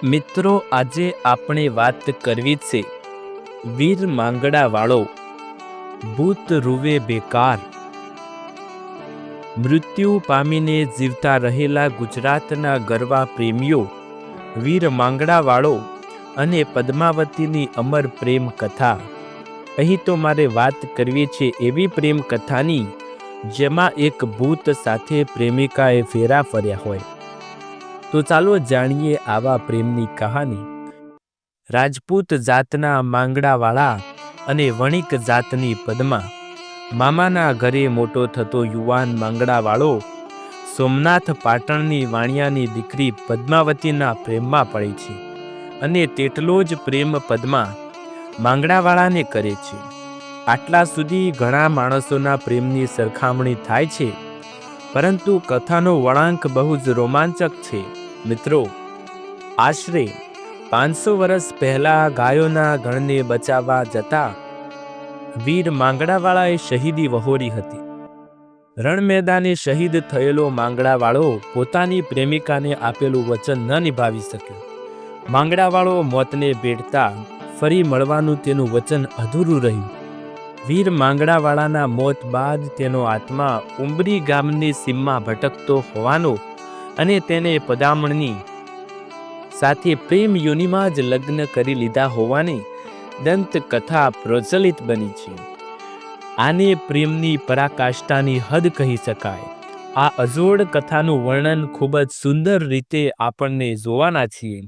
મિત્રો, આજે આપણે વાત કરવી છે વીર માંગડા વાળો ભૂત રૂવે બેકાર. મૃત્યુ પામીને જીવતા રહેલા ગુજરાતના ગરવા પ્રેમીઓ વીર માંગડા વાળો અને પદ્માવતીની અમર પ્રેમ કથા. અહીં તો મારે વાત કરવી છે એવી પ્રેમ કથાની જેમાં એક ભૂત સાથે પ્રેમિકાએ ફેરા ફર્યા હોય. તો ચાલો જાણીએ આવા પ્રેમની કહાની. રાજપૂત જાતના માંગડાવાળા અને વણિક જાતની પદ્મા. મામાના ઘરે મોટો થતો યુવાન માંગડાવાળો સોમનાથ પાટણની વાણિયાની દીકરી પદ્માવતીના પ્રેમમાં પડે છે અને તેટલો જ પ્રેમ પદ્મા માંગડાવાળાને કરે છે. આટલા સુધી ઘણા માણસોના પ્રેમની સરખામણી થાય છે, પરંતુ કથાનો વળાંક બહુ જ રોમાંચક છે. મિત્રો, આશરે 500 વર્ષ પહેલા ગાયોના ગણને બચાવવા જતા વીર માંગડાવાળાએ શહીદી વહોરી હતી. રણ મેદાને શહીદ થયેલો માંગડાવાળો પોતાની પ્રેમિકાને આપેલું વચન ન નિભાવી શક્યો. માંગડાવાળો મોતને ભેટતા ફરી મળવાનું તેનું વચન અધૂરું રહ્યું. વીર માંગડાવાળાના મોત બાદ તેનો આત્મા ઉંબરી ગામની સીમમાં ભટકતો હોવાનો અને તેને પદામણની સાથે પ્રેમ યોનિમાં જ લગ્ન કરી લીધા હોવાની દંતકથા પ્રચલિત બની છે. આને પ્રેમની પરાકાષ્ઠાની હદ કહી શકાય. આ અજોડ કથાનું વર્ણન ખૂબ જ સુંદર રીતે આપણને જોવાના છીએ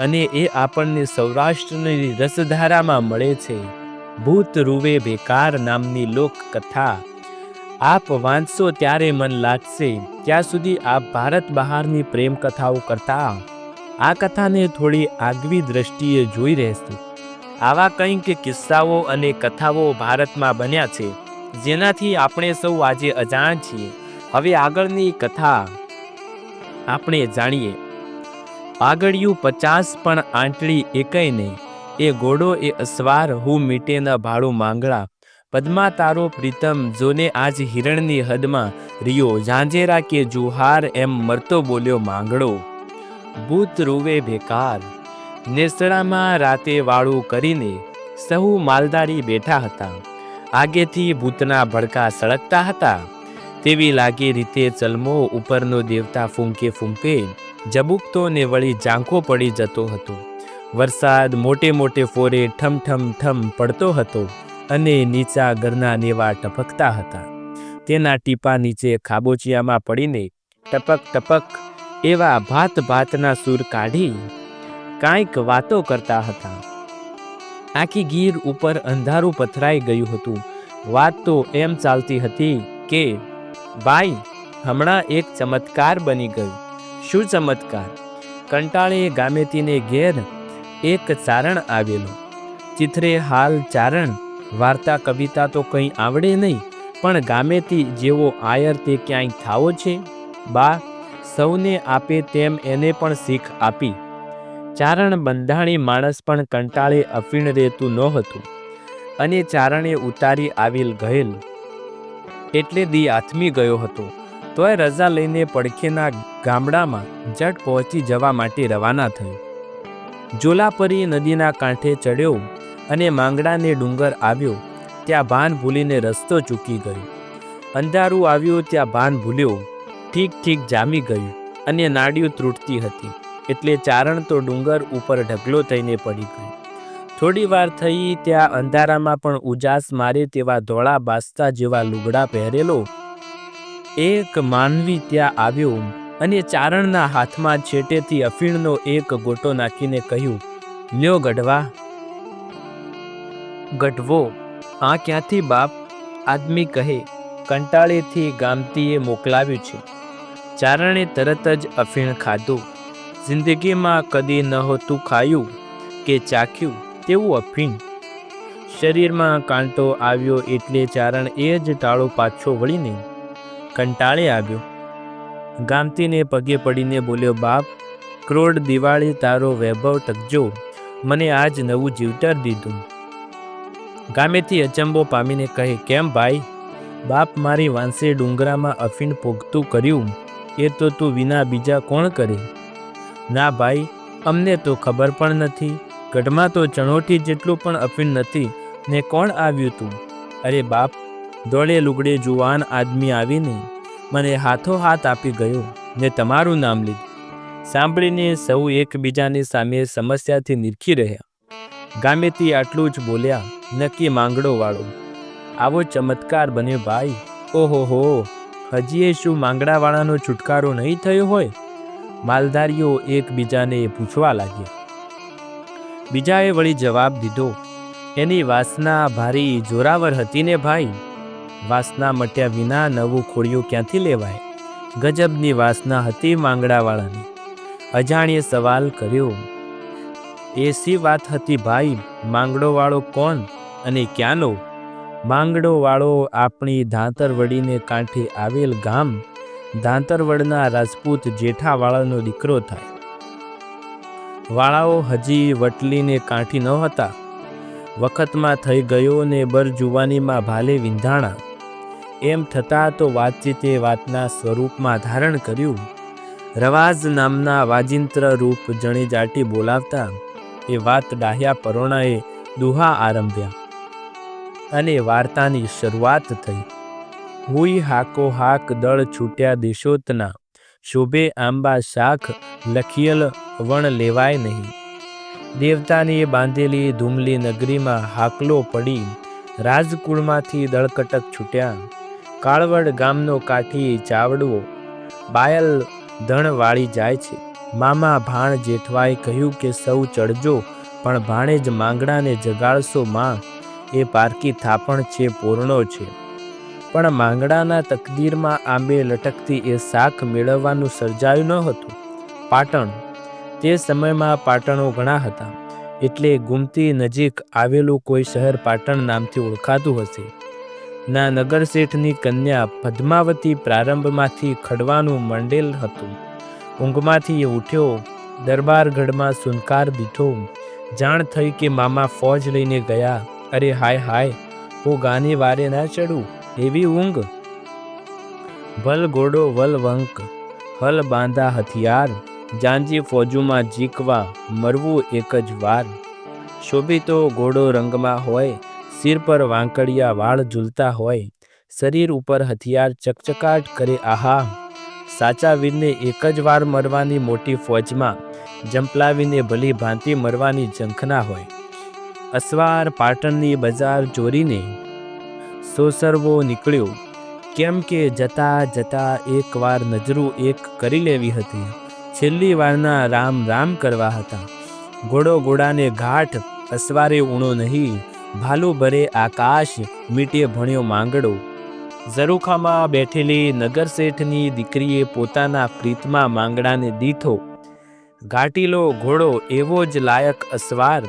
અને એ આપણને સૌરાષ્ટ્રની રસધારામાં મળે છે. ભૂત રૂવે બેકાર નામની લોકકથા આપ વાંચશો ત્યારે મન લાગશે. ત્યાં સુધી આપ ભારત બહારની પ્રેમ કથાઓ કરતા આ કથાને થોડી આગવી દ્રષ્ટિએ જોઈ રહેશું. આવા કંઈક કિસ્સાઓ અને કથાઓ ભારતમાં બન્યા છે જેનાથી આપણે સૌ આજે અજાણ છીએ. હવે આગળની કથા આપણે જાણીએ. પાગડિયું 50 પણ આંટળી એકય નહીં, એ ઘોડો એ અસવાર, હું મીટે ન ભાડું માંગડા. પદ્મા તારો પ્રીતમ જોને આજ હિરણની હદમાં રિયો, ઝાંઝેરા કે જુહાર એમ મરતો બોલ્યો માંગડો. ભૂત રૂવે બેકાર. નેસડામાં રાતે વાળું કરીને સહુ માલધારી બેઠા હતા. આગેથી ભૂતના ભડકા સળગતા હતા. તેવી લાગે રીતે ચલમો ઉપરનો દેવતા ફૂંકે ફૂંકે ઝબૂકતો ને વળી ઝાંખો પડી જતો હતો. વરસાદ મોટે મોટે ફોરે ઠમ ઠમ ઠમ પડતો હતો અને નીચા ગરના નેવા ટપકતા હતા. તેના ટીપા નીચે ખાબોચિયામાં પડીને ટપક ટપક એવા ભાત ભાતના સૂર કાઢી કાંઈક વાતો કરતા હતા. આખી ગીર ઉપર અંધારું પથરાઈ ગયું હતું. વાત તો એમ ચાલતી હતી કે ભાઈ, હમણાં એક ચમત્કાર બની ગયું. શું ચમત્કાર? કંટાળે ગામેતીને ઘેર એક ચારણ આવેલો. ચિથરે હાલ ચારણ, વાર્તા કવિતા તો કંઈ આવડે નહીં, પણ ગામેતી જેવો આયર તે ક્યાંય થાવો છે? બા સૌને આપે તેમ એને પણ શીખ આપી. ચારણ બંધાણી માણસ પણ કંટાળે અફીણ રહેતું નહોતું અને ચારણે ઉતારી આવેલ ગયેલ એટલે દી આથમી ગયો હતો. તોય રજા લઈને પડખેના ગામડામાં જટ પહોંચી જવા માટે રવાના થયો. જોલાપરી નદીના કાંઠે ચડ્યો અને માંગડાને ડુંગર આવ્યો. ત્યાં ભાન ભૂલીને રસ્તો ચૂકી ગયો. અંધારું આવ્યું ત્યાં ભાન ભૂલ્યો. ઠીક ઠીક જામી ગયું અને નાડિયું તૂટતી હતી એટલે ચારણ તો ડુંગર ઉપર ઢગલો થઈને પડી ગયો. થોડી વાર થઈ ત્યાં અંધારામાં પણ ઉજાસ મારે તેવા ધોળા બાસ્તા જેવા લુગડા પહેરેલો એક માનવી ત્યાં આવ્યો અને ચારણના હાથમાં છેટેથી અફીણનો એક ગોટો નાખીને કહ્યું, લ્યો ગઢવા. ગઢવો, આ ક્યાંથી બાપ? આદમી કહે, કંટાળેથી ગામતીએ મોકલાવ્યું છે. ચારણે તરત જ અફીણ ખાધું. જિંદગીમાં કદી નહોતું ખાયું કે ચાખ્યું તેવું અફીણ. શરીરમાં કાંટો આવ્યો એટલે ચારણ એ જ ટાળો પાછો વળીને કંટાળે આવ્યો. ગામતીને પગે પડીને બોલ્યો, બાપ, ક્રોડ દિવાળી તારો વૈભવ ટકજો, મને આજ નવું જીવતર દીધું. ગામેથી અચંબો પામીને કહે, કેમ ભાઈ? બાપ, મારી વાંસે ડુંગરામાં અફીણ પોગતું કર્યું એ તો તું વિના બીજા કોણ કરે? ના ભાઈ, અમને તો ખબર પણ નથી. ગઢમાં તો ચણોઠી જેટલું પણ અફીણ નથી ને કોણ આવ્યું તું? અરે બાપ, દોડે લુગડે જુવાન આદમી આવીને મને હાથો હાથ આપી ગયો ને તમારું નામ લીધું. સાંભળીને સૌ એકબીજાની સામે સમસ્યાથી નિરખી રહ્યા. ગામેથી આટલું જ બોલ્યા, નક્કી માંગડો વાળો. આવો ચમત્કાર બન્યો ભાઈ. ઓહો હો, હજીએ શું માંગડાવાળાનો છુટકારો નહીં થયો હોય? માલધારીઓ એકબીજાને પૂછવા લાગ્યા. બીજાએ વળી જવાબ દીધો, એની વાસના ભારી જોરાવર હતી ને ભાઈ. વાસના મટ્યા વિના નવું ખોડિયું ક્યાંથી લેવાય? ગજબની વાસના હતી માંગડાવાળાની. અજાણ્યે સવાલ કર્યો, એસી વાત હતી ભાઈ, માંગડો વાળો કોણ અને ક્યાંનો? માંગડો વાળો આપણી ધાંતરવડીને કાંઠે આવેલ ગામ ધાંતરવડના રાજપૂત જેઠાવાળાનો દીકરો થાય. વાળાઓ હજી વટલીને કાંઠી ન હતા. વખતમાં થઈ ગયો ને બર જુવાનીમાં ભાલે વિંધાણા. એમ થતાં તો વાતચીતે વાતના સ્વરૂપમાં ધારણ કર્યું. રવાજ નામના વાજિંત્ર રૂપ જણી જાટી બોલાવતા એ વાત ડાહ્યા પરોણાએ દુહા આરંભ્યા અને વાર્તાની શરૂઆત થઈ. હુઈ હાકો હાક દળ છૂટ્યા દેશોતના, શોભે આંબા શાખ લખિયલ વણ લેવાય નહીં. દેવતાની બાંધેલી ધૂમલી નગરીમાં હાકલો પડી રાજકુળમાંથી દળકટક છૂટ્યા. કાળવડ ગામનો કાઠી ચાવડવો બાયલ ધણ વાળી જાય છે. મામા ભાણ જેઠવાએ કહ્યું કે સૌ ચડજો, પણ ભાણે જ માંગડાને જગાડશો માં, એ પારકી થાપણ છે, પૂર્ણો છે. પણ માંગડાના તકદીરમાં આંબે લટકતી એ શાખ મેળવવાનું સર્જાયું ન હતું. પાટણ, તે સમયમાં પાટણો ઘણા હતા, એટલે ગુમતી નજીક આવેલું કોઈ શહેર પાટણ નામથી ઓળખાતું હશે. ના નગરશેઠની કન્યા પદ્માવતી પ્રારંભમાંથી ખડવાનું મંડેલ હતું. ઊંઘમાંથી એ ઉઠ્યો, દરબારગઢમાં સુનકાર દીઠો. જાણ થઈ કે મામા ફોજ લઈને ગયા. અરે હાય હાય, હું ગાની વારે ના ચડું એવી ઊંઘ. ભલ ઘોડો વલ વંક, હલ બાંધા હથિયાર, જાંજી ફોજુમાં જીકવા મરવું એક જ વાર. શોભિતો ઘોડો રંગમાં હોય, સિર પર વાંકડિયા વાળ ઝૂલતા હોય, શરીર ઉપર હથિયાર ચકચકાટ કરે. આહા, સાચા વીરને એક જ વાર મરવાની મોટી ફોજમાં જંપલાવીને ભલી ભાંતિ મરવાની ઝંખના હોય. અસવાર પાટણની બજાર ચોરીને સોસરવો નીકળ્યો, કેમ કે જતા જતા એકવાર નજરું એક કરી લેવી હતી. છેલ્લી વારના રામ રામ કરવા હતા. ઘોડો ઘોડાને ઘાટ, અસવારે ઊણો નહીં, ભાલું ભરે આકાશ, મીટે ભણ્યો માંગડો. ઝરૂખામાં બેઠેલી નગરશેઠની દીકરીએ પોતાના પ્રીતમાં માંગડાને દીઠો. ઘાટીલો ઘોડો એવો જ લાયક અસવાર,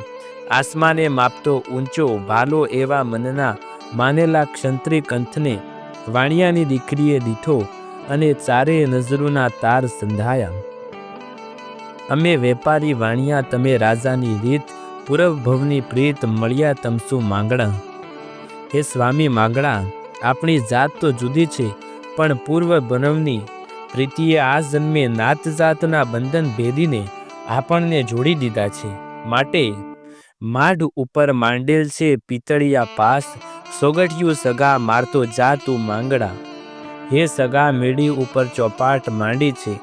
આસમાને માપતો ઊંચો ભાલો એવા મનના માનેલા ક્ષંત્રી કંથને વાણિયાની દીકરીએ દીઠો અને ચારે નજરોના તાર સંધાયા. અમે વેપારી વાણિયા, તમે રાજાની રીત, પૂરબ ભવની પ્રીત, મળ્યા તમસુ માંગડા. હે સ્વામી માંગડા, આપણી જાત તો જુદી છે, પણ પૂર્વ ભવની પ્રીતિએ આ જન્મે નાત જાતના બંધન ભેદીને આપણને જોડી દીધા છે. માટે માઢ ઉપર માંડેલ છે પિતળિયા પાસ, સોગઠિયું સગા મારતો જા તું માંગડા. હે સગા મેળી ઉપર ચોપાટ માંડી છે,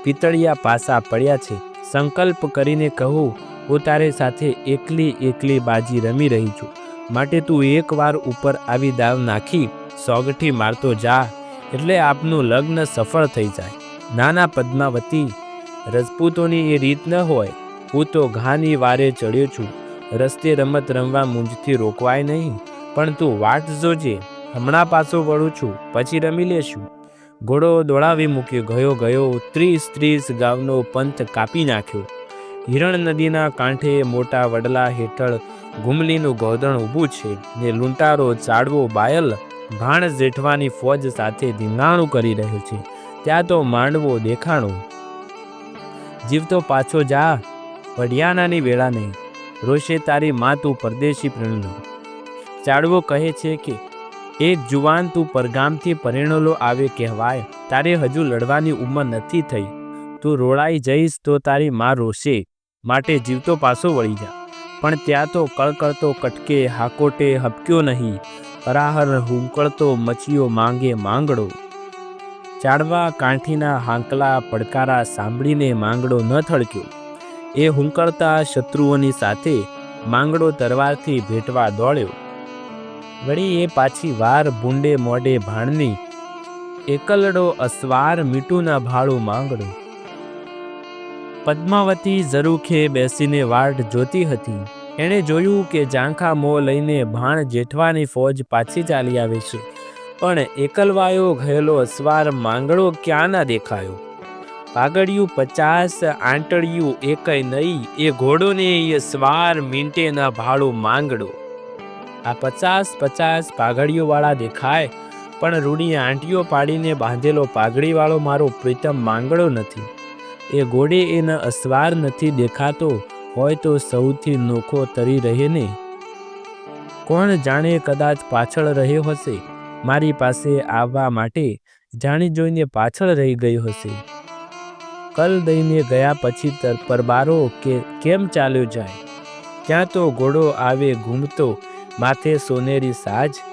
પિતળિયા પાસા પડ્યા છે. સંકલ્પ કરીને કહું, હું તારે સાથે એકલી એકલી બાજી રમી રહી છું, માટે તું એકવાર ઉપર આવી દાવ નાખી સોગઠી મારતો જા, એટલે આપનું લગ્ન સફળ થઈ જાય. નાના પદ્માવતી, રજપૂતોની એ રીત ન હોય. હું તો ઘાની વારે ચડ્યો છું, રસ્તે રમત રમવા મૂંઝથી રોકવાય નહીં, પણ તું વાટ જોજે, હમણાં પાછો વળું છું, પછી રમી લેશું. ઘોડો દોડાવી મૂક્યો ગયો 30 ગામનો પંથ કાપી નાખ્યો. હિરણ નદીના કાંઠે મોટા વડલા હેઠળ ઘુમલીનું ગોદણ ઊભું છે ને લૂંટારો ચાડવો બાયલ ભાણ જેઠવાની ફોજ સાથે ધીંગાણું કરી રહ્યો છે. ત્યાં તો માંડવો દેખાણો. જીવતો પાછો જા, વઢિયાનાની વેળા નહીં, રોષે તારી માં તું પરદેશી પ્રેણલો. ચાડવો કહે છે કે એક જુવાન તું પરગામથી પરિણેલો આવે કહેવાય, તારે હજુ લડવાની ઉંમર નથી થઈ, તું રોળાઈ જઈશ તો તારી માં રોશે. માટે જીવતો પાછો વળી જા. પણ ત્યાં તો કળકળતો કટકે હાકોટે હબક્યો નહીં, હરાહર હુંકળતો મચીયો માંગે માંગડો. ચાડવા કાંઠીના હાંકલા પડકારા સાંભળીને માંગડો ન થડક્યો. એ હુંકળતા શત્રુઓની સાથે માંગડો તરવારથી ભેટવા દોડ્યો. વળી એ પાછી વાર ભૂંડે મોઢે ભાણની, એકલડો અસવાર મીઠું ના ભાળું માંગડો. પદ્માવતી ઝરૂખે બેસીને વાટ જોતી હતી. એણે જોયું કે ઝાંખા મોં લઈને ભાણ જેઠવાની ફોજ પાછી ચાલી આવે છે, પણ એકલવાયો ગયેલો અસવાર માંગડો ક્યાં ના દેખાયો. પાગડિયું 50 આંટડિયું એકય નહીં, એ ઘોડોને એ સવાર મીંટે ના ભાળું માંગડો. આ 50 પાઘડીઓવાળા દેખાય, પણ રૂડી આંટીઓ પાડીને બાંધેલો પાઘડીવાળો મારો પ્રીતમ માંગડો નથી. એ ઘોડે એના અસવાર નથી દેખાતો હોય તો સૌથી નોખો તરી રહે ને. કોણ જાણે કદાચ પાછળ રહ્યો હશે, મારી પાસે આવવા માટે જાણી જોઈને પાછળ રહી ગયો હશે. કલ દઈને ગયા પછી પરબારો કે કેમ ચાલ્યો જાય. ત્યાં તો ઘોડો આવે ઘૂમતો, માથે સોનેરી સાજ,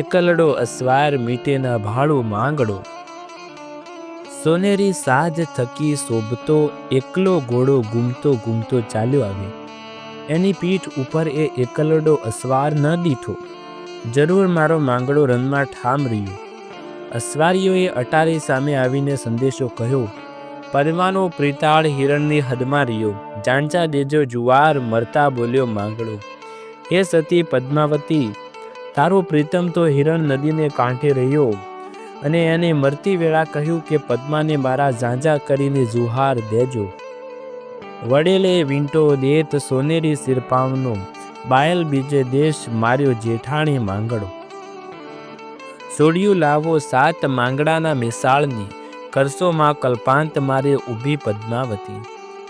એકલડો અસવાર મીટેના ભાળું માંગડો. સોનેરી સાજ થકી શોભતો એકલો ઘોડો ઘૂમતો ઘૂમતો ચાલ્યો આવે. એની પીઠ ઉપર એ એકલડો અસવાર ન દીઠો. જરૂર મારો માંગડો રનમાં ઠામ રહ્યો. અસવારીઓએ અટારી સામે આવીને સંદેશો કહ્યો, પદ્માનો પ્રીતાળ હિરણની હદમાં રહ્યો, જાણચા દેજો જુવાર, મરતા બોલ્યો માંગડો. એ સતી પદ્માવતી, તારો પ્રીતમ તો હિરણ નદીને કાંઠે રહ્યો, અને એને મરતી વેળા કહ્યું કે પદ્માને મારા ઝાંઝા કરીને જુહાર દેજો. વડેલે વીંટો દેત સોનેરી સિરપાવનો, બાયલ બીજે દેશ માર્યો જેઠાણી માંગડો. સોડિયું લાવો 7 માંગડાના મિસાળની, કરસો માં કલ્પાંત મારે ઊભી પદ્માવતી.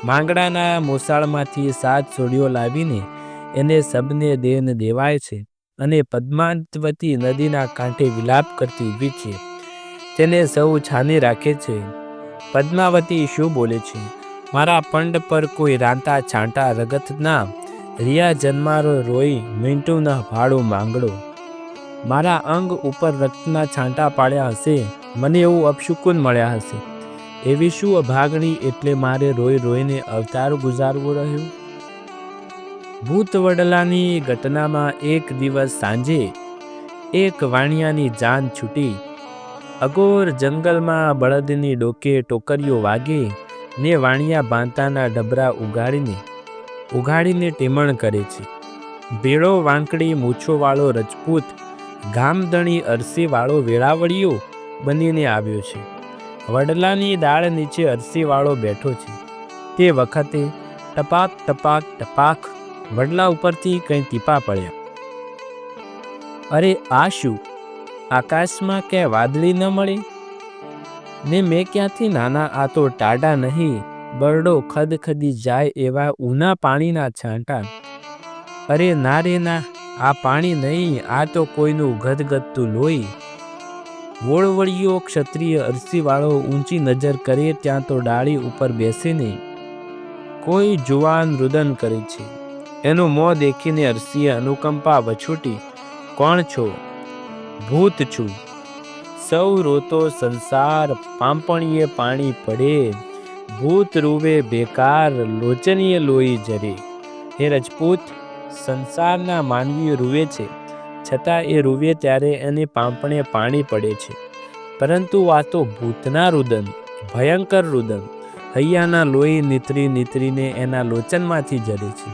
માંગડાના મોસાળમાંથી 7 સોડિયો લાવીને એને સબને દેન દેવાય છે, અને પદ્માવતી નદીના કાંઠે વિલાપ કરતી ઊભી છે. તેને સૌ છાની રાખે છે. પદ્માવતી શું બોલે છે? મારા પંડ પર કોઈ રાંતા છાંટા રગતના, રિયા જન્મારો રોઈ મીંટું ના ભાડું માંગડો. મારા અંગ ઉપર રક્તના છાંટા પાડ્યા હશે, મને એવું અપશુકુન મળ્યા હશે. એવી શું અભાગણી એટલે મારે રોઈ રોઈને અવતાર ગુજારવો રહ્યો? ભૂત વડલાની ઘટનામાં એક દિવસ સાંજે એક વાણિયાની જાન છૂટી. અગોર જંગલમાં બળદની ડોકે ટોકરીઓ વાગે ને વાણિયા બાંતાના ડબરા ઉગાડીને ટેમણ કરે છે. ભેળો વાંકડી મૂછોવાળો રજપૂત ગામદણી અરસીવાળો વેળાવળીયો બનીને આવ્યો છે. વડલાની ડાળ નીચે અરસીવાળો બેઠો છે. તે વખતે ટપાક ટપાક ટપાક વડલા ઉપરથી કંઈ ટીપા પડ્યા. અરે આ શું? આકાશમાં ક્યાંય વાદળી ન મળે ને મેં ક્યાંથી નાના, આ તો ટાઢા નહીં, બરડો ખદખદી જાય એવા ઊના પાણીના છાંટા. અરે ના રે ના, આ પાણી નહીં, આ તો કોઈનું ગદગદતું લોહી. વોળવળીયો ક્ષત્રિય અરસીવાળો ઊંચી નજર કરે ત્યાં તો ડાળી ઉપર બેસીને કોઈ જુવાન રુદન કરે છે. એનું મોં દેખીને અરસીએ અનુકંપા વછૂટી, કોણ છો? ભૂત છું. સૌ રોતો સંસાર, પાંપણીએ પાણી પડે, ભૂત રૂવે બેકાર, લોચનીએ લોહી જરે. હે રજપૂત, સંસારના માનવીઓ રૂવે છે, છતાં એ રૂવે ત્યારે એને પાંપણે પાણી પડે છે. પરંતુ આ તો ભૂતના રુદન, ભયંકર રુદન, હૈયાના લોહી નીતરીને એના લોચનમાંથી જરે છે.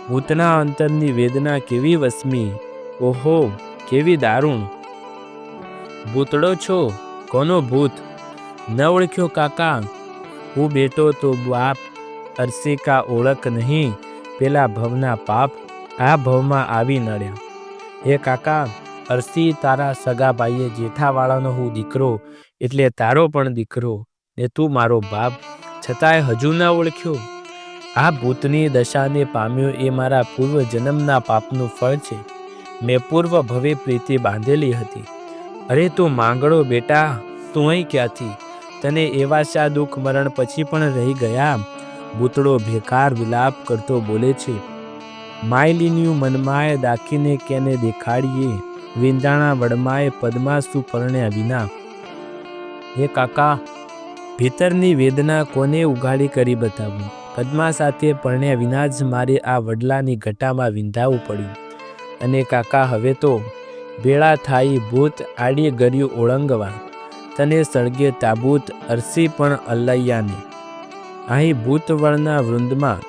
ભૂતના અંતરની વેદના કેવી વસમી, ઓહો કેવી દારૂણ. ભૂતડો છો? કોનો ભૂત? ન ઓળખ્યો કાકા? હું બેટો તો બાપ, અરસી કા ઓળખ નહીં, પેલા ભવના પાપ આ ભવમાં આવી નડ્યા. હે કાકા, અરસી તારા સગા ભાઈએ જેઠાવાળાનો હું દીકરો, એટલે તારો પણ દીકરો, ને તું મારો બાપ, છતાંય હજુ ન ઓળખ્યો? આ ભૂતની દશાને પામ્યો એ મારા પૂર્વ જન્મના પાપનું ફળ છે. મેં પૂર્વ ભવે પ્રીતિ બાંધેલી હતી. અરે તું માંગડો બેટા, તું અહીં ક્યાંથી? તને એવા શા દુઃખ મરણ પછી પણ રહી ગયા? ભૂતળો ભેકાર વિલાપ કરતો બોલે છે, માયલીન્યું મનમાય દાખીને કેને દેખાડીએ, વિંધાણા વડમાએ પદ્માસુ પરણ્યા વિના. હે કાકા, ભીતરની વેદના કોને ઉઘાડી કરી બતાવું? પદ્મા સાથે પરણ્યા વિના જ મારે આ વડલાની ઘટામાં વિંધાવું પડ્યું. અને કાકા, હવે તો ભેળા થાઈ ભૂત આડી ગર્યું ઓળંગવા, તને સળગે તાબૂત અરસી પણ અલ્લૈયાને. અહીં ભૂતવળના વૃંદમાં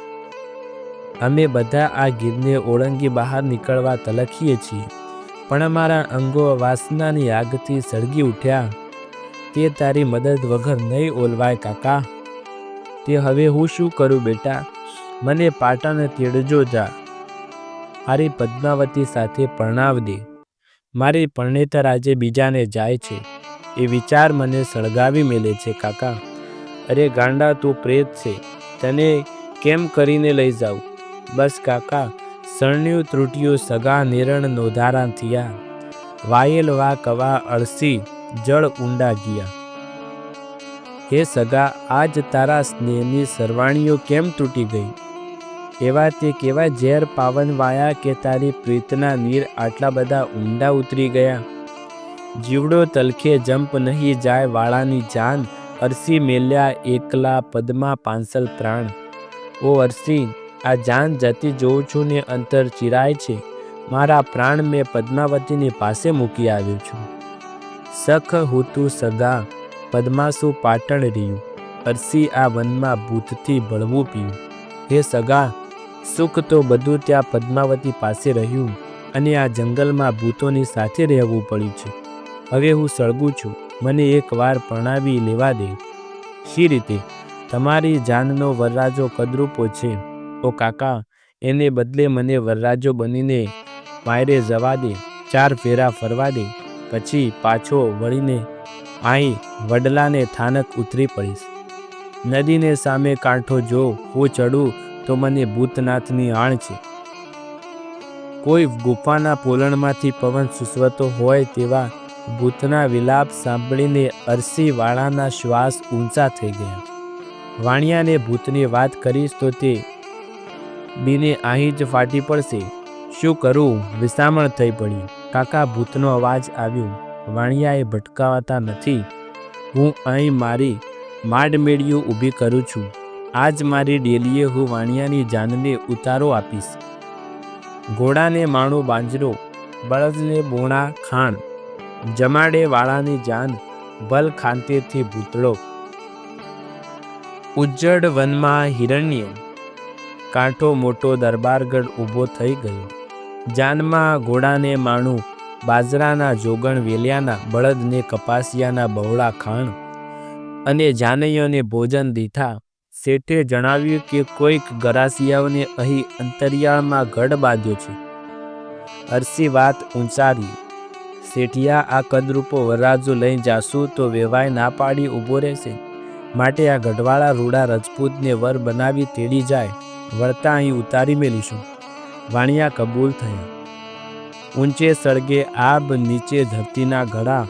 અમે બધા આ ગીરને ઓળંગી બહાર નીકળવા તલખીએ છીએ, પણ અમારા અંગો વાસનાની આગથી સળગી ઉઠ્યા. તે તારી મદદ વગર નહીં ઓલવાય કાકા. તે હવે હું શું કરું બેટા? મને પાટણ તેડજો જા, મારી પદ્માવતી સાથે પરણાવ દે. મારી પરણેતર આજે બીજાને જાય છે એ વિચાર મને સળગાવી મેલે છે કાકા. અરે ગાંડા, તું પ્રેત છે, તને કેમ કરીને લઈ જાઉં? બસ કાકા, સણ્યું ત્રુટ્યું સગા નિરણ નોધારા થયા, વાયેલ વા કવા અળસી જળ ઊંડા ગયા. હે સગા, આજ તારા સ્નેહની સરવાણીઓ કેમ તૂટી ગઈ? એવા તે કેવા ઝેર પાવન વાયા કે તારી પ્રીતના નીર આટલા બધા ઊંડા ઉતરી ગયા. જીવડો તલખે જંપ નહીં જાય વાળાની જાન, અરસી મેલ્યા એકલા પદ્મા પાંસલ પ્રાણ. ઓ અરસી, આ જાન જતી જોઉં છું ને અંતર ચિરાય છે. મારા પ્રાણ મેં પદ્માવતીની પાસે મૂકી આવ્યો છું. સખ હુતું સગા પદ્માસુ પાટણ રહ્યું, અરસી આ વનમાં ભૂતથી બળવું પીયું. હે સગા, સુખ તો બધું ત્યાં પદ્માવતી પાસે રહ્યું, અને આ જંગલમાં ભૂતોની સાથે રહેવું પડ્યું છે. હવે હું સળગું છું, મને એકવાર પરણાવી લેવા દે. શી રીતે? તમારી જાનનો વરરાજો કદરૂપો છે. ઓ કાકા, એને બદલે મને વરરાજો બનીને માયરે જવા દે, 4 ફેરા ફરવા દે, પછી પાછો વળીને અહીં વડલાને થાનક ઉતરી પડીશ. નદીને સામે કાંઠો જો હું ચડું તો મને ભૂતનાથની આણ છે. કોઈ ગુફાના પોલણમાંથી પવન સુસવતો હોય તેવા ભૂતના વિલાપ સાંભળીને અરસી વાળાના શ્વાસ ઊંચા થઈ ગયા. વાણિયાને ભૂતની વાત કરીશ તો તે બીને અહીં જ ફાટી પડશે. શું કરું? વિસામણ થઈ પડી. કાકા, ભૂતનો અવાજ આવ્યો. વાણિયાએ ભટકાવતા નથી. હું અહીં મારી માંડમેળીઓ ઊભી કરું છું. આજ મારી ડેલીએ હું વાણિયાની જાનને ઉતારો આપીશ. ઘોડાને માણો બાંજરો, બળદને બોણા ખાણ, જમાડે વાળાની જાન ભલ ખાંતેથી ભૂતળો. ઉજ્જડ વનમાં હિરણ્ય કાંઠો મોટો દરબારગઢ ઊભો થઈ ગયો. જાનમાં ઘોડાને માણું બાજરાના જોગણ વેલ્યાના, બળદને કપાસિયાના બહોળા ખાણ અને જાનૈયોને ભોજન દીઠા. શેઠે જણાવ્યું કે કોઈક ગરાસિયાઓને અહીં અંતરિયાળમાં ગઢ બાંધ્યો છે. અરસી વાત ઊંચારી. શેઠિયા, આ કદરૂપો વરરાજો લઈ જાશું તો વેવાય ના પાડી ઊભો રહેશે, માટે આ ગઢવાળા રૂડા રજપૂતને વર બનાવી તેડી જાય, વળતા અહીં ઉતારી મેલીશું. વાણિયા કબૂલ થયા. ઊંચે સળગે આબ, નીચે ધરતીના ઘડા,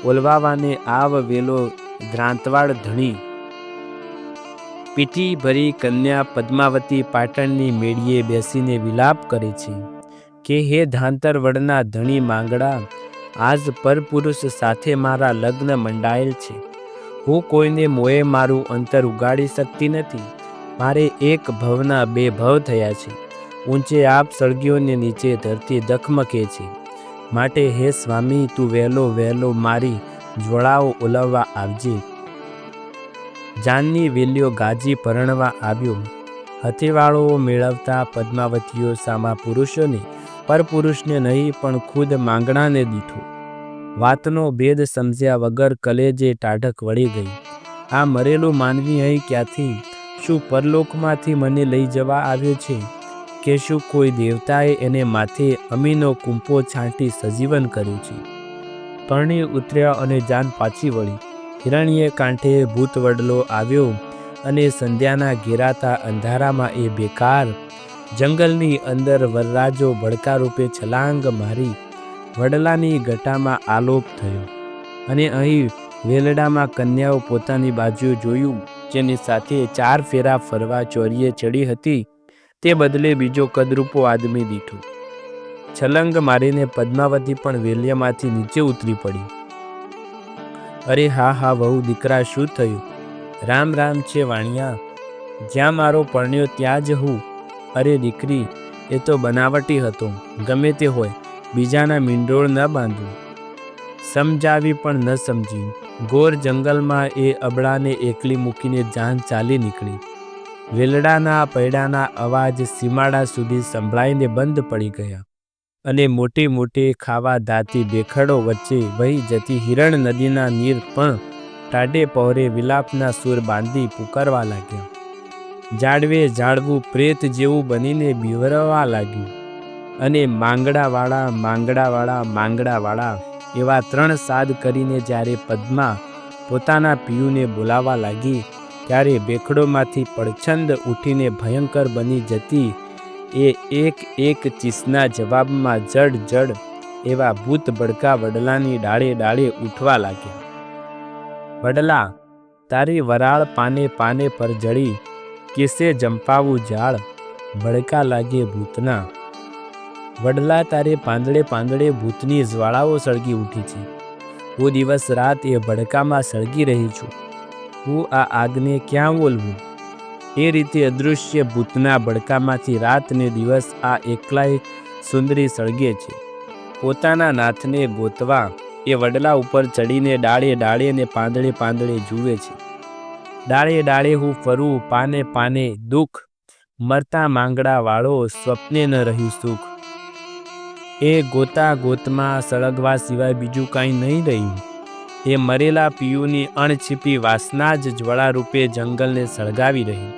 ઓલવાવાને આવ વેલો ધ્રાંતવાડ ધણી. પીઠી ભરી કન્યા પદ્માવતી પાટણની મેળીએ બેસીને વિલાપ કરે છે કે હે ધાંતર વડના ધણી માંગડા, આજ પરપુરુષ સાથે મારા લગ્ન મંડાયેલ છે. હું કોઈને મોએ મારું અંતર ઉગાડી શકતી નથી. મારે એક ભવના 2 ભવ થયા છે. ઊંચે આપ સળગ્યોને નીચે ધરતી દખમકે છે. માટે હે સ્વામી, તું વહેલો વહેલો મારી જ્વળાઓ ઓલવવા આવજે. જાનની વેલ્યો ગાજી પરણવા આવ્યો. હથેવાળો મેળવતા પદ્માવતીઓ સામા પુરુષોને, પરપુરુષને નહીં પણ ખુદ માંગણાને દીઠો. વાતનો ભેદ સમજ્યા વગર કલેજે ટાઢક વળી ગઈ. આ મરેલું માનવી અહીં ક્યાંથી? શું પરલોકમાંથી મને લઈ જવા આવ્યો છે કે શું કોઈ દેવતાએ એને માથે અમીનો કુંપો છાંટી સજીવન કર્યું છે? પરણી ઉતર્યા અને જાન પાછી વળી. હિરણ્ય કાંઠે ભૂત વડલો આવ્યો અને સંધ્યાના ઘેરાતા અંધારામાં એ બેકાર જંગલની અંદર વરરાજો ભડકા રૂપે છલાંગ મારી વડલાની ગટામાં આલોપ થયો. અને અહીં વેલડામાં કન્યાઓ પોતાની બાજુ જોયું જેની સાથે 4 ફેરા ફરવા ચોરીએ ચડી હતી, તે બદલે બીજો કદરૂપો આદમી દીઠો. છલંગ મારીને પદ્માવતી પણ વેલિયામાંથી નીચે ઉતરી પડી. અરે હા હા વહુ દીકરા, શું થયું? રામ રામ છે વાણિયા, જ્યાં મારો પરણ્યો ત્યાં જ હું. અરે દીકરી, એ તો બનાવટી હતો, ગમે તે હોય, બીજાના મીંડોળ ન બાંધવું. સમજાવી પણ ન સમજી. ઘોર જંગલમાં એ અબળાને એકલી મૂકીને જાન ચાલી નીકળી. વેલડાના પૈડાના અવાજ સીમાડા સુધી સંભળાઈને બંધ પડી ગયા અને મોટી મોટી ખાવા દાતી બેખડો વચ્ચે વહી જતી હિરણ નદીના નીર પણ ટાઢે પહોરે વિલાપના સૂર બાંધી પુકારવા લાગ્યા. ઝાડવે ઝાડવું પ્રેત જેવું બનીને બીવરવા લાગ્યું અને માંગડાવાળા માંગડાવાળા માંગડાવાળા એવા 3 સાદ કરીને જ્યારે પદ્મા પોતાના પિયુને બોલાવા લાગી, ત્યારે બેખડોમાંથી પડછંદ ઉઠીને ભયંકર બની જતી એ એક એક ચીસના જવાબમાં જડ જડ એવા ભૂત બડકા વડલાની ડાળે ડાળે ઉઠવા લાગ્યા. વડલા, તારી વરાળ પાને પાને પર જડી, કેસે જંપાવું ઝાડ, ભડકા લાગે ભૂતના. વડલા, તારે પાંદડે પાંદડે ભૂતની જ્વાળાઓ સળગી ઉઠી છે. હું દિવસ રાત એ ભડકામાં સળગી રહી છું. હું આ આગને ક્યાં ઓલવું? એ રીતે અદૃશ્ય ભૂતના ભડકામાંથી રાત ને દિવસ આ એકલાય સુંદરી સળગે છે. પોતાના નાથને ગોતવા એ વડલા ઉપર ચડીને ડાળે ડાળે ને પાંદડે પાંદડે જુએ છે. ડાળે ડાળે હું ફરું, પાને પાને દુઃખ, મરતા માંગડા વાળો, સ્વપ્ને ન રહ્યું સુખ. એ ગોતા ગોતમાં સળગવા સિવાય બીજું કાંઈ નહીં રહ્યું. એ મરેલા પિયુની અણછીપી વાસના જ જ્વાળારૂપે જંગલને સળગાવી રહી.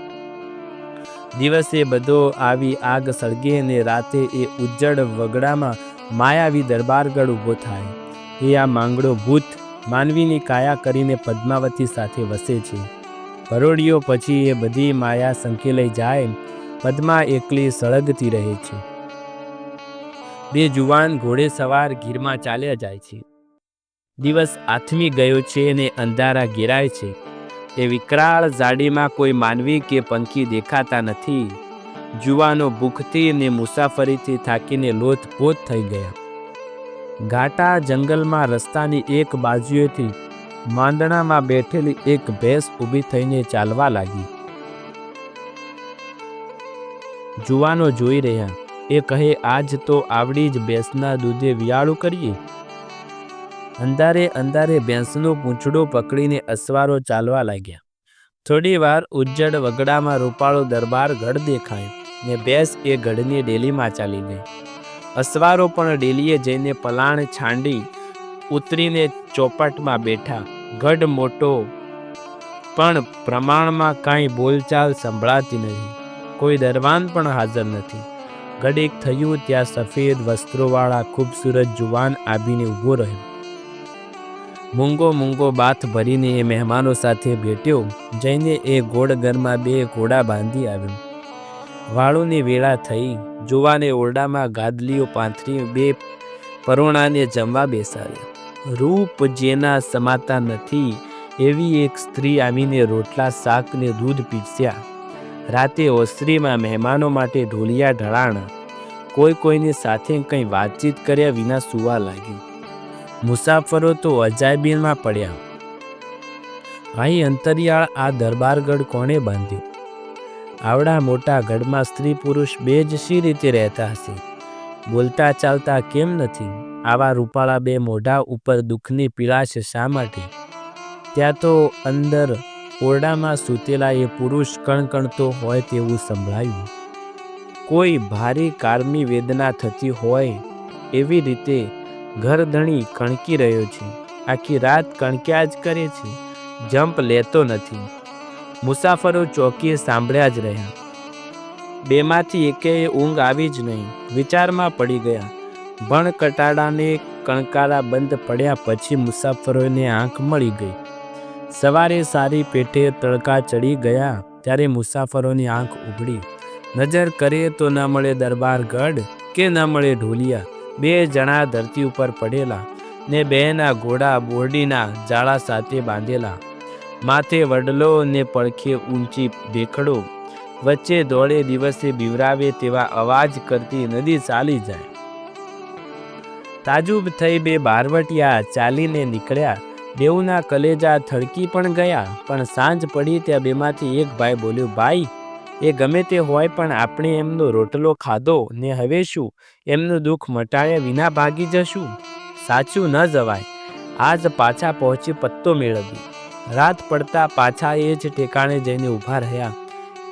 દિવસે બધો આવી આગ સળગે ને રાતે એ ઉજ્જડ વગડામાં માયાવી દરબારગઢ ઊભો થાય. એ આ માંગડો ભૂત માનવીની કાયા કરીને પદ્માવતી સાથે વસે છે. પરોઢિયો પછી એ બધી માયા સંકેલાઈ જાય, પદ્મા એકલી સળગતી રહે છે. 2 જુવાન ઘોડે સવાર ગીરમાં ચાલ્યા જાય છે. દિવસ આથમી ગયો છે ને અંધારા ઘેરાય છે. એ વિકરાળ ઝાડીમાં કોઈ માનવી કે પંખી દેખાતા નથી. જુવાનો ભૂખથી ને મુસાફરીથી થાકીને લોથપોથ થઈ ગયા. ઘાટા જંગલમાં રસ્તાની એક બાજુએથી માંદણામાં બેઠેલી એક ભેંસ ઊભી થઈને ચાલવા લાગી. જુવાનો જોઈ રહ્યા. એ કહે, આજ તો આવડી જ ભેંસના દૂધે વિયાળું કરીએ. અંધારે અંધારે ભેંસનો પૂંછડો પકડીને અસવારો ચાલવા લાગ્યા. થોડી વાર ઉજ્જડ વગડામાં રૂપાળો દરબાર ગઢ દેખાય ને ભેંસ એ ગઢની ડેલીમાં ચાલી ગઈ. અસવારો પણ ડેલીએ જઈને પલાણ છાંડી ઉતરીને ચોપટમાં બેઠા. ગઢ મોટો પણ પ્રમાણમાં કાંઈ બોલચાલ સંભળાતી નથી. કોઈ દરવાન પણ હાજર નથી. ઘડીક થયું ત્યાં સફેદ વસ્ત્રોવાળા ખૂબસૂરત જુવાન આવીને ઊભો રહ્યો. મૂંગો મૂંગો બાથ ભરીને એ મહેમાનો સાથે ભેટ્યો. જઈને એ ઘોડઘરમાં 2 ઘોડા બાંધી આવ્યો. વાળુની વેળા થઈ. જુવાને ઓરડામાં ગાદલીઓ પાથરી 2 પરોણાને જમવા બેસાડ્યા. રૂપ જેના સમાતા નથી એવી એક સ્ત્રી આવીને રોટલા શાક ને દૂધ પીરસ્યા. રાતે ઓસરીમાં મહેમાનો માટે ઢોલિયા ઢળાણા. કોઈ કોઈની સાથે કંઈ વાતચીત કર્યા વિના સૂવા લાગ્યું. મુસાફરો તો અજાયબીમાં પડ્યા. અહીં અંતરિયાળ આ દરબારગઢ કોણે બાંધ્યો? આવડા મોટા ગઢમાં સ્ત્રી પુરુષ 2 જ શી રીતે રહેતા હશે? બોલતા ચાલતા કેમ નથી? આવા રૂપાળા 2 મોઢા ઉપર દુઃખની પીળાશ શા માટે? ત્યાં તો અંદર ઓરડામાં સૂતેલા એ પુરુષ કણકણતો હોય તેવું સંભળાયું. કોઈ ભારી કારમી વેદના થતી હોય એવી રીતે ઘરધણી કણકી રહ્યો છે. આખી રાત કણક્યા જ કરે છે, જંપ લેતો નથી. મુસાફરો ચોકીએ સાંભળ્યા જ રહ્યા. 2માંથી એકેય ઊંઘ આવી જ નહીં. વિચારમાં પડી ગયા. ભણ કટાડાને કણકારા બંધ પડ્યા પછી મુસાફરોને આંખ મળી ગઈ. સવારે સારી પેઠે તડકા ચડી ગયા ત્યારે મુસાફરોની આંખ ઉઘડી. નજર કરે તો ન મળે દરબારગઢ કે ન મળે ઢોલિયા. 2 જણા ધરતી ઉપર પડેલા ને 2ના ઘોડા બોરડીના જાળા સાથે બાંધેલા. માથે વડલો ને પડખે ઊંચી ભેખડો, વચ્ચે દોડે દિવસે બીવરાવે તેવા અવાજ કરતી નદી ચાલી જાય. તાજુબ થઈ બે બારવટિયા ચાલીને નીકળ્યા. બેઉના કલેજા થડકી પણ ગયા. પણ સાંજ પડી ત્યાં બેમાંથી એક ભાઈ બોલ્યો, ભાઈ, એ ગમે તે હોય પણ આપણે એમનો રોટલો ખાધો ને હવે શું એમનું દુઃખ મટાડ્યા વિના ભાગી જશું? સાચું ન જવાય. આજ પાછા પહોંચી પત્તો મેળવી. રાત પડતા પાછા એ જ ઠેકાણે જઈને ઊભા રહ્યા.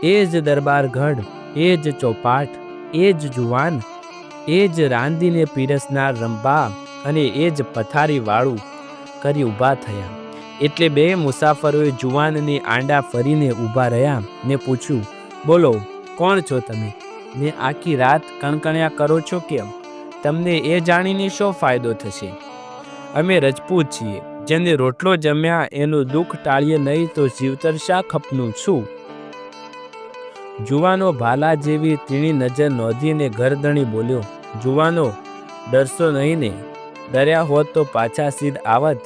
એ જ દરબારગઢ, એ જ ચોપાટ, એ જ જુવાન, એ જ રાંધીને પીરસનાર રંભા અને એ જ પથારી વાળું કરી ઊભા થયા. એટલે બે મુસાફરોએ જુવાનની આંડા ફરીને ઊભા રહ્યા ને પૂછ્યું, બોલો, કોણ છો તમે ને આખી રાત કણકણ્યા કરો છો કેમ? તમને એ જાણીને શો ફાયદો થશે? અમે રજપૂત છીએ, જેને રોટલો જમ્યા એનું દુઃખ ટાળીએ નહીં તો જીવતર શા ખપનું છું? જુવાનો ભાલા જેવી તીણી નજર નોંધીને ગરદણી બોલ્યો, જુવાનો, ડરશો નહીં ને? ડર્યા હોત તો પાછા સીધ આવત.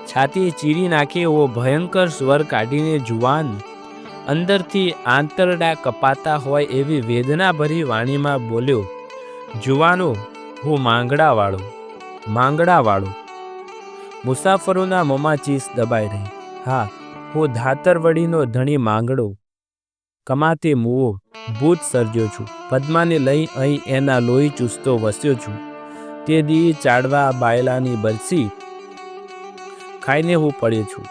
છાતી ચીરી નાખે એવો ભયંકર સ્વર કાઢીને જુવાન અંદરથી આંતરડા કપાતા હોય એવી વેદનાભરી વાણીમાં બોલ્યો, જુવાનો, હું માંગડાવાળો. મુસાફરોના મોંમાં ચીસ દબાઈ રહી. હા, હું ધાતરવડીનો ધણી માંગડો, કમાતે મુવો, ભૂત સર્જ્યો છું. પદ્માને લઈ અહીં એના લોહી ચૂસતો વસ્યો છું. તે દી ચાડવા બાયલાની બરછી ખાઈને હું પડ્યો છું.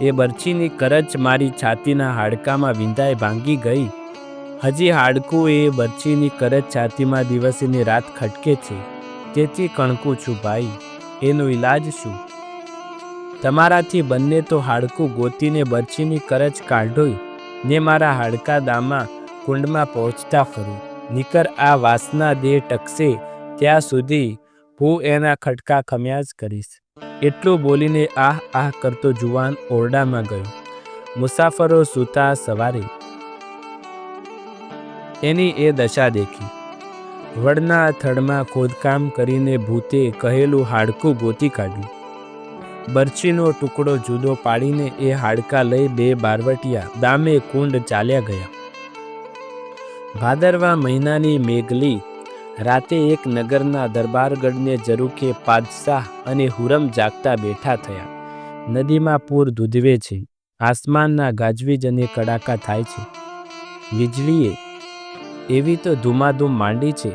એ બરછીની કરચ મારી છાતીના હાડકામાં વિંધાઈ ભાંગી ગઈ. હજી હાડકું એ બરછીની કરચ છાતીમાં દિવસે ને રાત ખટકે છે. તેથી કણકું છું ભાઈ. એનો ઈલાજ શું? તમારાથી બંને તો હાડકું ગોતીને બરછીની કરચ કાઢોય ને મારા હાડકા દામાં કુંડમાં પહોંચતા ફરું. નીકર આ વાસના દેહ ટકશે ત્યાં સુધી હું એના ખટકા ખમ્યા જ કરીશ. એટલું બોલીને આહ કરતો જુવાન ઓરડામાં ગયો. મુસાફરો સૂતા સવારે એની એ દશા દેખી. વડના થડમાં ખોદકામ કરીને ભૂતે કહેલું હાડકું ગોતી કાઢ્યું. બરછીનો ટુકડો જુદો પાડીને એ હાડકા લઈ બે બારવટિયા દામે કુંડ ચાલ્યા ગયા. ભાદરવા મહિનાની મેઘલી રાતે એક નગરના દરબારગઢને ઝરૂખે પાદશાહ અને હુરમ જાગતા બેઠા થયા. નદીમાં પૂર ધૂધવે છે. આસમાનના ગાજવીજ અને કડાકા થાય છે. વીજળીએ એવી તો ધૂમાધૂમ માંડી છે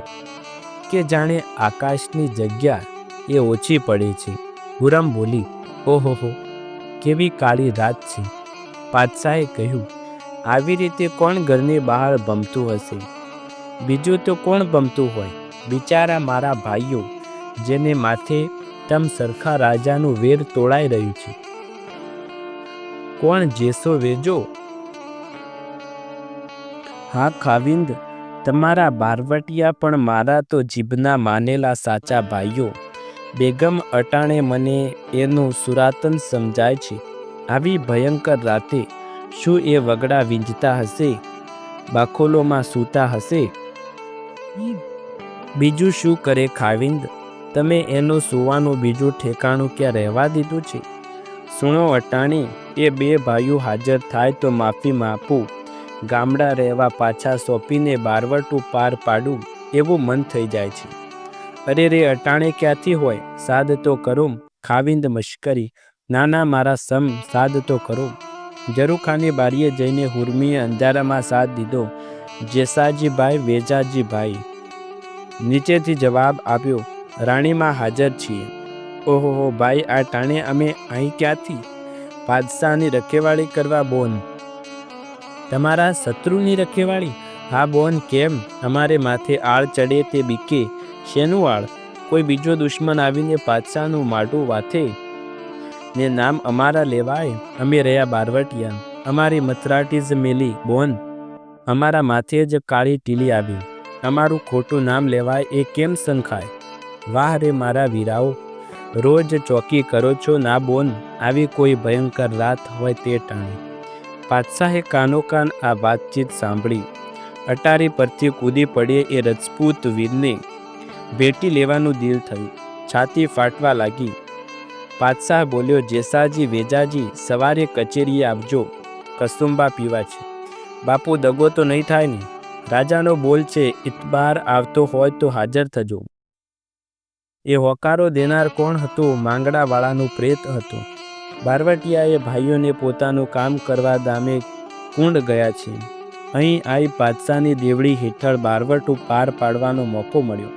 કે જાણે આકાશની જગ્યા એ ઓછી પડે છે. હુરમ બોલી, ઓહોહો, કેવી કાળી રાત છે. પાદશાહે કહ્યું, આવી રીતે કોણ ઘરની બહાર ભમતું હશે? બીજું તો કોણ ભમતું હોય? બિચારા મારા ભાઈઓ, જેને માથે તમ સરખા રાજાનું વેર તોડાઈ રહ્યું છે. કોણ જેસો વેજો? હા ખાવિંદ, તમારા બારવટિયા પણ મારા તો જીભના માનેલા સાચા ભાઈઓ. બેગમ અટાણે મને એનું સુરાતન સમજાય છે. આવી ભયંકર રાતે શું એ વગડા વીંજતા હશે? બાખોલોમાં સૂતા હશે? બીજું શું કરે ખાવિંદ? તમે એનું સુવાનું બીજું ઠેકાણું ક્યાં રહેવા દીધું છે? સુણો અટાણી, એ બે ભાઈઓ હાજર થાય તો માફી માપું. ગામડા રહેવા પાછા સોંપીને બારવટું પાર પાડું એવું મન થઈ જાય છે. અરે રે અટાણે ક્યાંથી હોય? સાદ તો કરો. ખાવિંદ મશ્કરી. નાના મારા સમ, સાદ તો કરો. ઝરૂખાની બારીએ જઈને હુરમીએ અંધારામાં સાથ દીધો. જેસાજીભાઈ, વેજાજીભાઈ. નીચેથી જવાબ આપ્યો, રાણીમાં હાજર છીએ. ઓહો ભાઈ, આ ટાણે અમે અહીં ક્યાંથી? પાદશાહની રખેવાળી કરવા બોન. તમારા શત્રુની રખેવાળી? હા બોન, કેમ? અમારે માથે આળ ચડે તે બીકે. શેનું આળ? કોઈ બીજો દુશ્મન આવીને પાદશાહનું માટું વાથે ને નામ અમારા લેવાય? અમે રહ્યા બારવટિયા, અમારી મથરાટી જ મેલી બોન. અમારા માથે જ કાળી ટીલી આવી. અમારું ખોટું નામ લેવાય એ કેમ સંખાય? વાહ રે મારા વીરાઓ, રોજ ચોકી કરો છો ના બોન? આવી કોઈ ભયંકર રાત હોય તે ટાણે. પાદશાહે કાનોકાન આ વાતચીત સાંભળી. અટારી પરથી કૂદી પડે એ રજપૂત વીરને ભેટી લેવાનું દિલ થયું. છાતી ફાટવા લાગી. પાતશાહ બોલ્યો, જેસાજી વેજાજી, સવારે કચેરીએ આવજો, કસુંબા પીવા છે. બાપુ, દગો તો નહીં થાય ને? રાજાનો બોલ છે, ઇતબાર આવતો હોય તો હાજર થજો. એ હોકારો દેનાર કોણ હતો? માંગડાવાળાનું પ્રેત હતું. બારવટિયાએ ભાઈઓને પોતાનું કામ કરવા દામે કુંડ ગયા છે. અહીં આવી પાતશાહની દેવડી હેઠળ બારવટું પાર પાડવાનો મોકો મળ્યો.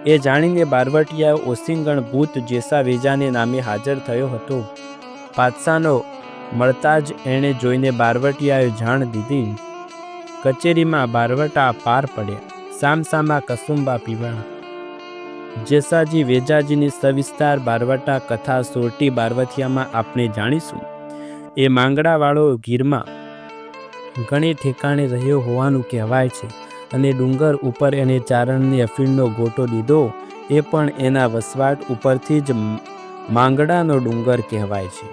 એ જાણીને બારવટિયાએ ઓસિંગણ ભૂત જેસા વેજાને નામે હાજર થયો હતો. પાતશાહનો મળતા જ એણે જોઈને બારવટિયાએ જાણ દીધી. કચેરીમાં બારવટા પાર પડ્યા. સામસામા કસુંબા પીવા. જેસાજી વેજાજીની સવિસ્તાર બારવટા કથા સોરઠી બારવટિયામાં આપણે જાણીશું. એ માંગડાવાળો ગીરમાં ઘણી ઠેકાણે રહ્યો હોવાનું કહેવાય છે અને ડુંગર ઉપર એને ચારણને અફીણનો ગોટો દીધો. એ પણ એના વસવાટ ઉપરથી જ માંગડાનો ડુંગર કહેવાય છે.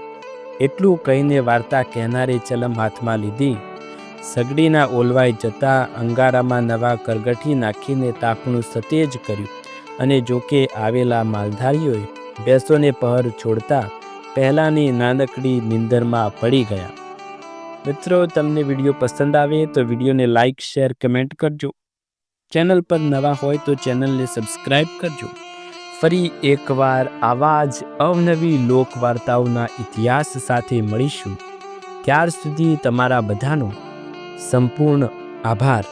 એટલું કહીને વાર્તા કહેનારે ચલમ હાથમાં લીધી. સગડીના ઓલવાઈ જતા અંગારામાં નવા કરગઠી નાખીને તાપણું સતેજ કર્યું અને જોકે આવેલા માલધારીઓએ ભેંસોને પહર છોડતા પહેલાંની નાનકડી નિંદરમાં પડી ગયા. મિત્રો, તમને વિડીયો પસંદ આવે તો વિડીયોને લાઇક, શેર, કમેન્ટ કરજો. ચેનલ પર નવા હોય તો ચેનલને સબસ્ક્રાઈબ કરજો. ફરી એકવાર આવા જ અવનવી લોકવાર્તાઓના ઇતિહાસ સાથે મળીશું. ત્યાર સુધી તમારા બધાનો સંપૂર્ણ આભાર.